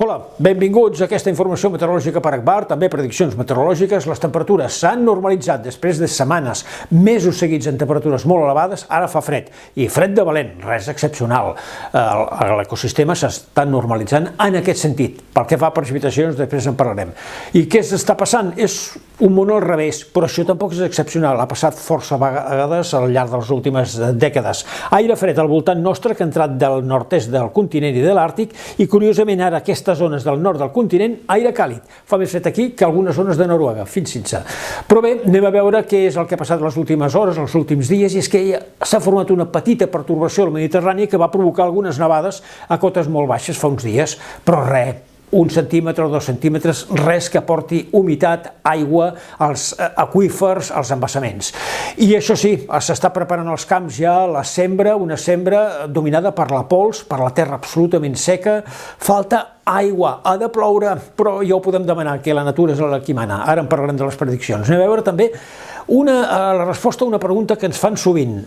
Hola, benvinguts a aquesta informació meteorològica per Agbar, també prediccions meteorològiques. Les temperatures s'han normalitzat després de setmanes, mesos seguits en temperatures molt elevades, ara fa fred, i fred de valent, res excepcional. L'ecosistema s'està normalitzant en aquest sentit. Pel que fa a precipitacions, després en parlarem. I què s'està passant? És un món al revés, però això tampoc és excepcional. Ha passat força vegades al llarg de les últimes dècades. Aire fred al voltant nostre que ha entrat del nord-est del continent i de l'Àrtic, i curiosament ara aquestes zones del nord del continent, aire càlid. Fa més fred aquí que algunes zones de Noruega, fixin-se. Però bé, anem a veure què és el que ha passat les últimes hores, els últims dies, i és que s'ha format una petita pertorbació al Mediterrani que va provocar algunes nevades a cotes molt baixes fa uns dies, però res, 1 centímetre o 2 centímetres, res que porti humitat, aigua, als aqüífers, als embassaments. I això sí, s'està preparant als camps ja la sembra, una sembra dominada per la pols, per la terra absolutament seca. Falta aigua, ha de ploure, però ja ho podem demanar, que la natura és la qui mana. Ara en parlarem de les prediccions. Anem a veure també la resposta a una pregunta que ens fan sovint.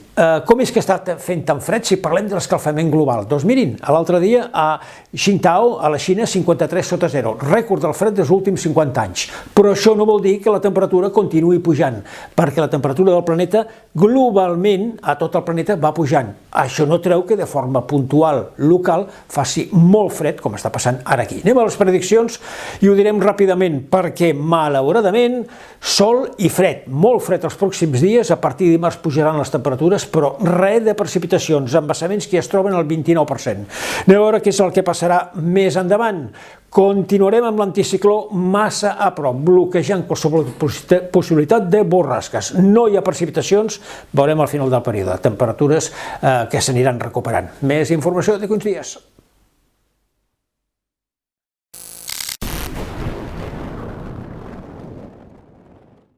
Com és que està fent tan fred si parlem de l'escalfament global? Doncs mirin, l'altre dia a Qingdao, a la Xina, 53 sota zero, rècord del fred dels últims 50 anys. Però això no vol dir que la temperatura continuï pujant, perquè la temperatura del planeta globalment, a tot el planeta, va pujant. Això no treu que de forma puntual, local, faci molt fred, com està passant ara aquí. Anem a les prediccions i ho direm ràpidament, perquè malauradament sol i fred, molt fred els pròxims dies. A partir de dimarts pujaran les temperatures, però res de precipitacions, embassaments que ja es troben al 29%. Anem a veure què és el que passarà més endavant. Continuarem amb l'anticicló massa a prop, bloquejant qualsevol possibilitat de borrasques. No hi ha precipitacions, veurem al final del període, temperatures que s'aniran recuperant. Més informació d'aquí uns dies.